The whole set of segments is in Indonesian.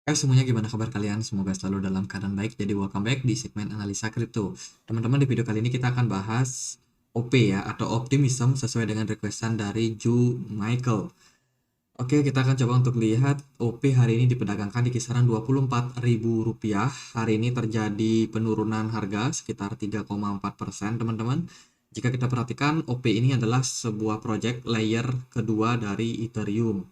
Semuanya gimana kabar kalian? Semoga selalu dalam keadaan baik. Jadi welcome back di segmen analisa kripto. Teman-teman, di video kali ini kita akan bahas OP ya, atau optimism sesuai dengan requestan dari Ju Michael. Oke, kita akan coba untuk lihat OP hari ini diperdagangkan di kisaran Rp24.000. Hari ini terjadi penurunan harga sekitar 3,4%, teman-teman. Jika kita perhatikan, OP ini adalah sebuah project layer kedua dari Ethereum.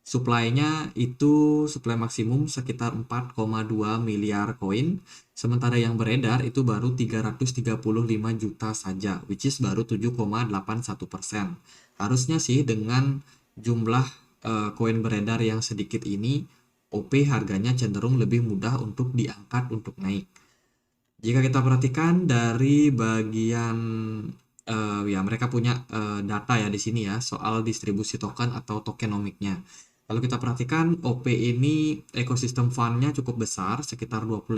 Supply-nya itu supply maksimum sekitar 4,2 miliar koin, sementara yang beredar itu baru 335 juta saja, which is baru 7,81%. Harusnya sih dengan jumlah koin beredar yang sedikit ini, OP harganya cenderung lebih mudah untuk diangkat untuk naik. Jika kita perhatikan dari bagian ya mereka punya data ya di sini ya soal distribusi token atau tokenomiknya. Kalau kita perhatikan OP ini ekosistem fund-nya cukup besar sekitar 25%.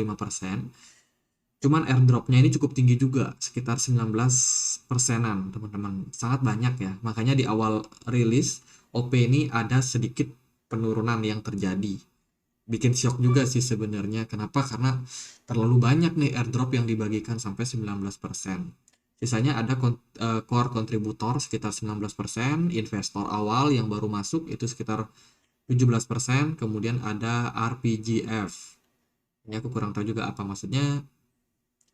Cuman airdrop-nya ini cukup tinggi juga sekitar 19 persenan, teman-teman. Sangat banyak ya. Makanya di awal rilis OP ini ada sedikit penurunan yang terjadi. Bikin shock juga sih sebenarnya. Kenapa? Karena terlalu banyak nih airdrop yang dibagikan sampai 19%. Sisanya ada core kontributor sekitar 19%, investor awal yang baru masuk itu sekitar 17%, kemudian ada RPGF. Ini aku kurang tahu juga apa maksudnya.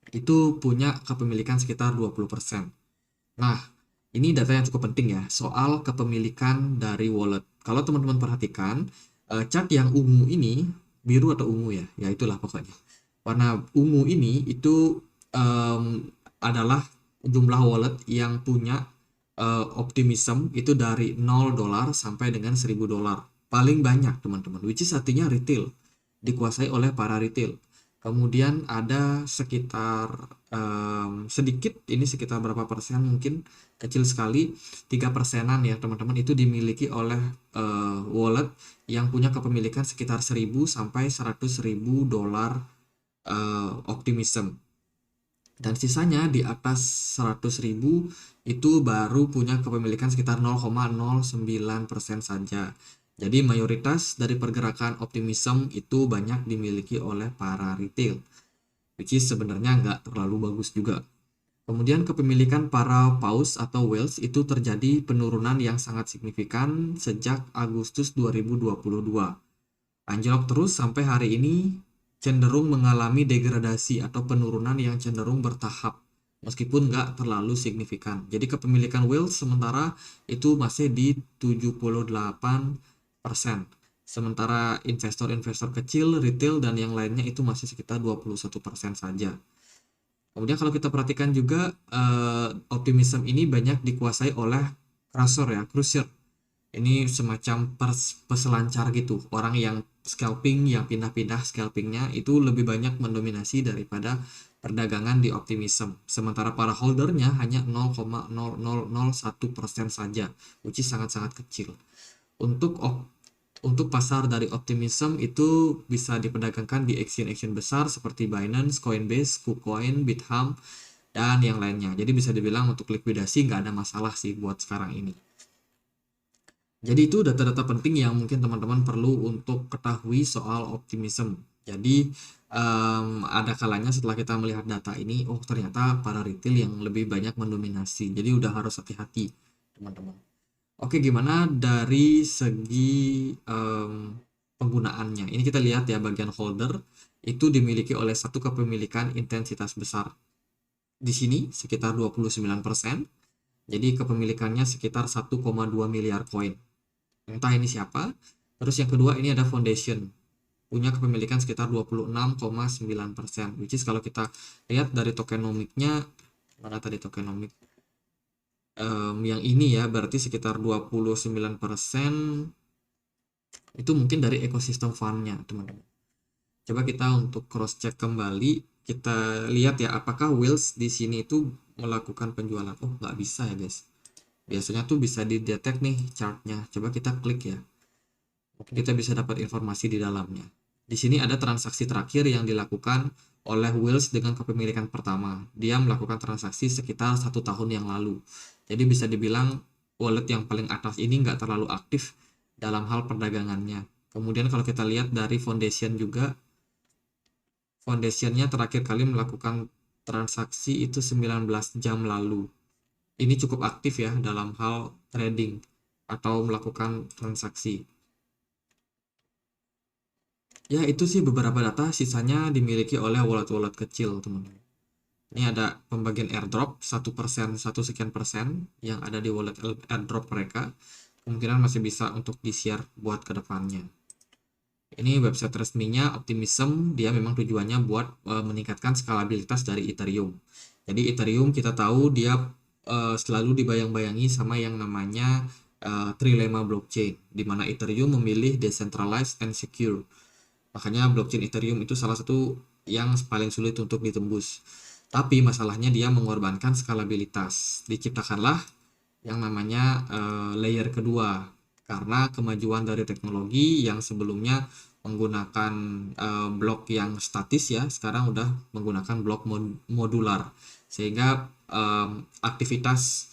Itu punya kepemilikan sekitar 20%. Nah, ini data yang cukup penting ya, soal kepemilikan dari wallet. Kalau teman-teman perhatikan, chart yang ungu ini, biru atau ungu ya, ya itulah pokoknya. Warna ungu ini itu adalah jumlah wallet yang punya optimism itu dari $0 sampai dengan $1.000. Paling banyak teman-teman, which is artinya retail, dikuasai oleh para retail. Kemudian ada sekitar sedikit, ini sekitar berapa persen mungkin kecil sekali, 3%-an ya teman-teman, itu dimiliki oleh wallet yang punya kepemilikan sekitar 1.000 sampai $100.000 optimism. Dan sisanya di atas 100.000 itu baru punya kepemilikan sekitar 0,09% saja. Jadi mayoritas dari pergerakan optimism itu banyak dimiliki oleh para retail, which is sebenarnya nggak terlalu bagus juga. Kemudian kepemilikan para paus atau whales itu terjadi penurunan yang sangat signifikan sejak Agustus 2022. Anjlok terus sampai hari ini, cenderung mengalami degradasi atau penurunan yang cenderung bertahap, meskipun nggak terlalu signifikan. Jadi kepemilikan whales sementara itu masih di 78%. Sementara investor-investor kecil, retail, dan yang lainnya itu masih sekitar 21% saja. Kemudian kalau kita perhatikan juga, optimism ini banyak dikuasai oleh crusher. Ini semacam peselancar gitu. Orang yang scalping, yang pindah-pindah scalpingnya itu lebih banyak mendominasi daripada perdagangan di optimism. Sementara para holdernya hanya 0,0001% saja, which is sangat-sangat kecil. Untuk pasar dari optimism itu bisa diperdagangkan di exchange besar seperti Binance, Coinbase, KuCoin, Bithumb, dan yang lainnya. Jadi bisa dibilang untuk likuidasi nggak ada masalah sih buat sekarang ini. Jadi itu data-data penting yang mungkin teman-teman perlu untuk ketahui soal optimism. Jadi ada kalanya setelah kita melihat data ini, oh ternyata para retail yang lebih banyak mendominasi. Jadi udah harus hati-hati teman-teman. Oke, gimana dari segi penggunaannya? Ini kita lihat ya, bagian holder itu dimiliki oleh satu kepemilikan intensitas besar. Di sini sekitar 29%. Jadi kepemilikannya sekitar 1,2 miliar koin. Entah ini siapa. Terus yang kedua ini ada foundation, punya kepemilikan sekitar 26,9%, which is kalau kita lihat dari tokenomiknya, mana tadi tokenomik yang ini ya, berarti sekitar 29% itu mungkin dari ekosistem fund-nya teman-teman. Coba kita untuk cross check kembali, kita lihat ya apakah whales di sini itu melakukan penjualan. Oh nggak bisa ya guys, biasanya tuh bisa didetect nih chartnya. Coba kita klik ya, mungkin kita bisa dapat informasi di dalamnya. Di sini ada transaksi terakhir yang dilakukan oleh Wheels dengan kepemilikan pertama. Dia melakukan transaksi sekitar 1 tahun yang lalu. Jadi bisa dibilang wallet yang paling atas ini nggak terlalu aktif dalam hal perdagangannya. Kemudian kalau kita lihat dari foundation juga, foundationnya terakhir kali melakukan transaksi itu 19 jam lalu. Ini cukup aktif ya dalam hal trading atau melakukan transaksi. Ya itu sih beberapa data, sisanya dimiliki oleh wallet-wallet kecil teman-teman. Ini ada pembagian airdrop 1%, 1 sekian % yang ada di wallet airdrop mereka. Kemungkinan masih bisa untuk di-share buat kedepannya. Ini website resminya Optimism, dia memang tujuannya buat meningkatkan skalabilitas dari Ethereum. Jadi Ethereum kita tahu dia selalu dibayang-bayangi sama yang namanya trilemma blockchain, di mana Ethereum memilih decentralized and secure. Makanya blockchain Ethereum itu salah satu yang paling sulit untuk ditembus. Tapi masalahnya dia mengorbankan skalabilitas. Diciptakanlah yang namanya layer kedua, karena kemajuan dari teknologi yang sebelumnya menggunakan blok yang statis ya, sekarang udah menggunakan blok modular, sehingga aktivitas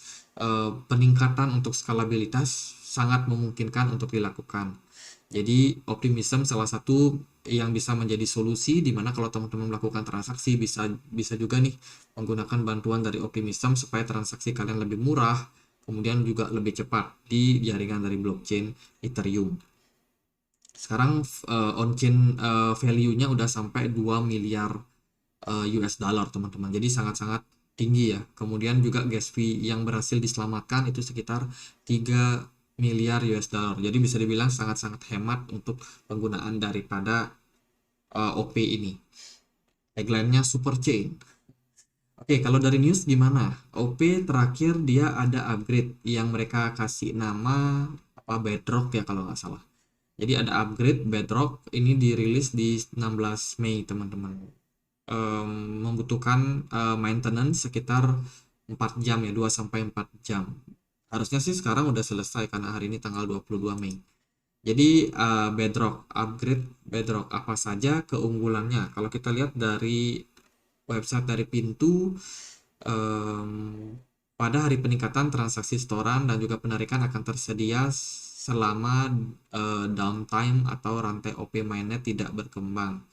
peningkatan untuk skalabilitas sangat memungkinkan untuk dilakukan. Jadi Optimism salah satu yang bisa menjadi solusi, dimana kalau teman-teman melakukan transaksi bisa juga nih menggunakan bantuan dari Optimism supaya transaksi kalian lebih murah, kemudian juga lebih cepat di jaringan dari blockchain Ethereum. Sekarang on-chain value-nya udah sampai 2 miliar US dollar teman-teman, jadi sangat-sangat tinggi ya. Kemudian juga gas fee yang berhasil diselamatkan itu sekitar 3 miliar US dollar, jadi bisa dibilang sangat-sangat hemat untuk penggunaan daripada OP ini. Tagline-nya super chain. Oke, kalau dari news gimana? OP terakhir dia ada upgrade yang mereka kasih nama apa, Bedrock ya kalau nggak salah. Jadi ada upgrade Bedrock, ini dirilis di 16 Mei teman-teman. Membutuhkan maintenance sekitar 4 jam ya, 2-4 jam. Harusnya sih sekarang udah selesai karena hari ini tanggal 22 Mei. Jadi Bedrock, upgrade Bedrock, apa saja keunggulannya? Kalau kita lihat dari website dari Pintu, pada hari peningkatan transaksi setoran dan juga penarikan akan tersedia selama downtime atau rantai OP mainnet tidak berkembang.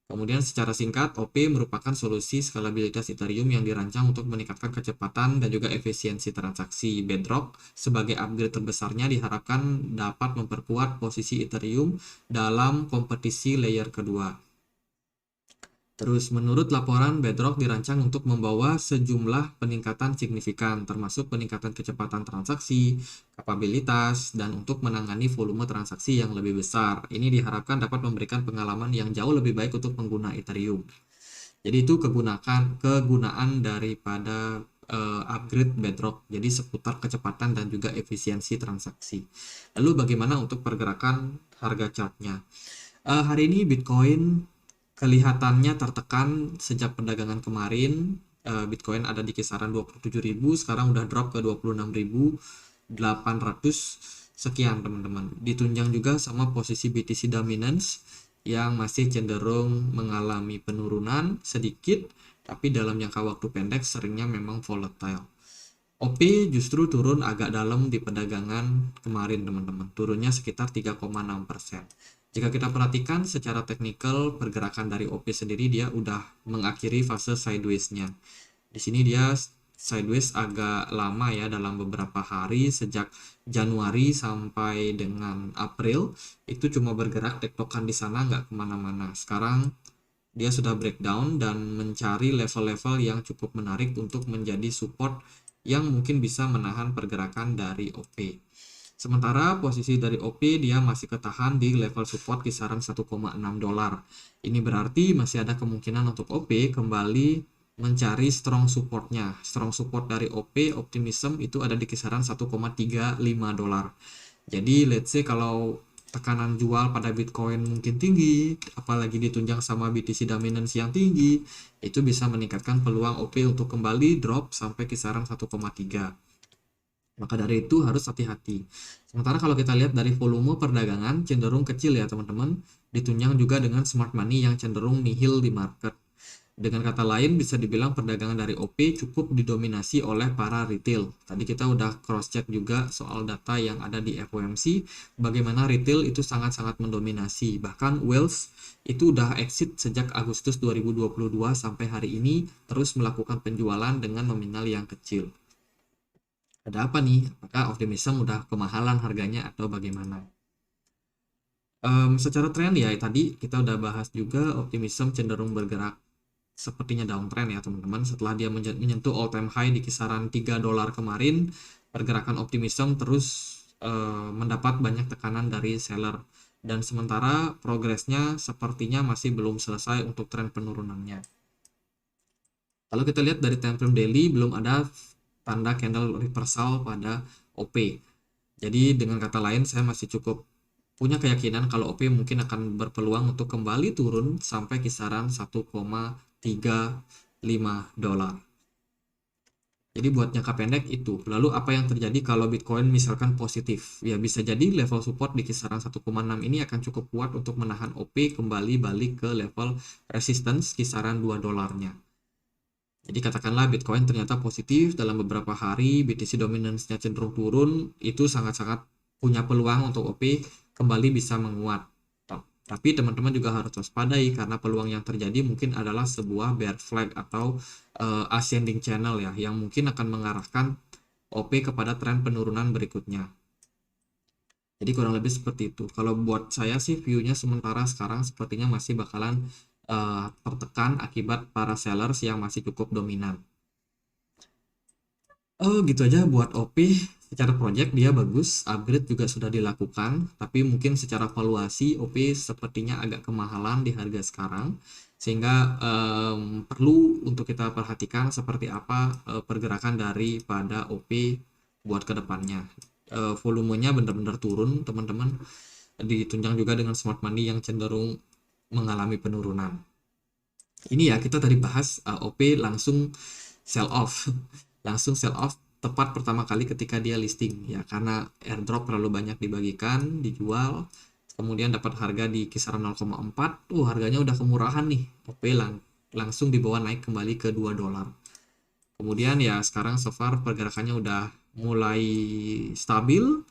Kemudian secara singkat, OP merupakan solusi skalabilitas Ethereum yang dirancang untuk meningkatkan kecepatan dan juga efisiensi transaksi. Bedrock sebagai upgrade terbesarnya diharapkan dapat memperkuat posisi Ethereum dalam kompetisi layer kedua. Terus menurut laporan, Bedrock dirancang untuk membawa sejumlah peningkatan signifikan, termasuk peningkatan kecepatan transaksi, kapabilitas, dan untuk menangani volume transaksi yang lebih besar. Ini diharapkan dapat memberikan pengalaman yang jauh lebih baik untuk pengguna Ethereum. Jadi itu kegunaan daripada upgrade Bedrock, jadi seputar kecepatan dan juga efisiensi transaksi. Lalu bagaimana untuk pergerakan harga chartnya? Hari ini Bitcoin kelihatannya tertekan sejak perdagangan kemarin. Bitcoin ada di kisaran 27.000, sekarang udah drop ke 26.800 sekian teman-teman. Ditunjang juga sama posisi BTC dominance yang masih cenderung mengalami penurunan sedikit, tapi dalam jangka waktu pendek seringnya memang volatile. OP justru turun agak dalam di perdagangan kemarin teman-teman, turunnya sekitar 3,6%. Jika kita perhatikan secara teknikal, pergerakan dari OP sendiri dia udah mengakhiri fase sideways-nya. Di sini dia sideways agak lama ya, dalam beberapa hari sejak Januari sampai dengan April itu cuma bergerak tektokan di sana, nggak kemana-mana. Sekarang dia sudah breakdown dan mencari level-level yang cukup menarik untuk menjadi support yang mungkin bisa menahan pergerakan dari OP. Sementara posisi dari OP dia masih ketahan di level support kisaran 1,6 dolar. Ini berarti masih ada kemungkinan untuk OP kembali mencari strong supportnya. Strong support dari OP Optimism itu ada di kisaran 1,35 dolar. Jadi let's say kalau tekanan jual pada Bitcoin mungkin tinggi, apalagi ditunjang sama BTC dominance yang tinggi, itu bisa meningkatkan peluang OP untuk kembali drop sampai kisaran 1,3. Maka dari itu harus hati-hati. Sementara kalau kita lihat dari volume perdagangan cenderung kecil ya teman-teman, ditunjang juga dengan smart money yang cenderung nihil di market. Dengan kata lain, bisa dibilang perdagangan dari OP cukup didominasi oleh para retail. Tadi kita udah cross-check juga soal data yang ada di FOMC, bagaimana retail itu sangat-sangat mendominasi. Bahkan Wells itu udah exit sejak Agustus 2022 sampai hari ini, terus melakukan penjualan dengan nominal yang kecil. Ada apa nih? Apakah optimism udah kemahalan harganya atau bagaimana? Secara tren ya, tadi kita udah bahas juga optimism cenderung bergerak sepertinya downtrend ya teman-teman. Setelah dia menyentuh all time high di kisaran $3 kemarin, pergerakan optimism terus mendapat banyak tekanan dari seller, dan sementara progresnya sepertinya masih belum selesai untuk tren penurunannya. Kalau kita lihat dari time frame daily, belum ada tanda candle reversal pada OP. Jadi dengan kata lain, saya masih cukup punya keyakinan kalau OP mungkin akan berpeluang untuk kembali turun sampai kisaran 1,35 dolar. Jadi buat jangka pendek itu. Lalu apa yang terjadi kalau Bitcoin misalkan positif? Ya bisa jadi level support di kisaran 1,6 ini akan cukup kuat untuk menahan OP kembali balik ke level resistance kisaran 2 dolarnya. Jadi katakanlah Bitcoin ternyata positif dalam beberapa hari, BTC dominance-nya cenderung turun, itu sangat-sangat punya peluang untuk OP kembali bisa menguat. Tapi teman-teman juga harus waspadai karena peluang yang terjadi mungkin adalah sebuah bear flag atau ascending channel ya, yang mungkin akan mengarahkan OP kepada tren penurunan berikutnya. Jadi kurang lebih seperti itu. Kalau buat saya sih view-nya sementara sekarang sepertinya masih bakalan tertekan akibat para sellers yang masih cukup dominan. Oh gitu aja buat OP. Secara project dia bagus, upgrade juga sudah dilakukan, tapi mungkin secara valuasi OP sepertinya agak kemahalan di harga sekarang, sehingga perlu untuk kita perhatikan seperti apa pergerakan daripada OP buat kedepannya. Volumenya benar-benar turun teman-teman, ditunjang juga dengan smart money yang cenderung mengalami penurunan. Ini ya kita tadi bahas OP langsung sell off langsung sell off tepat pertama kali ketika dia listing ya, karena airdrop terlalu banyak dibagikan, dijual, kemudian dapat harga di kisaran 0,4. Harganya udah kemurahan nih, OP langsung dibawa naik kembali ke 2 dolar. Kemudian ya sekarang so far pergerakannya udah mulai stabil,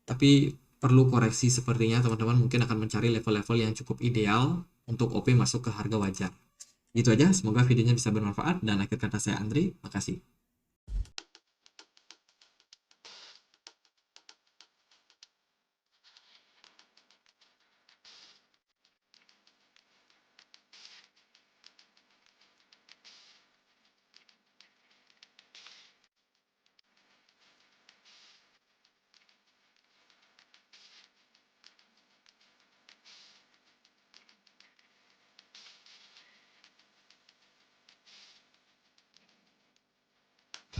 tapi perlu koreksi sepertinya teman-teman, mungkin akan mencari level-level yang cukup ideal untuk OP masuk ke harga wajar. Gitu aja, semoga videonya bisa bermanfaat, dan akhir kata saya Andri, makasih.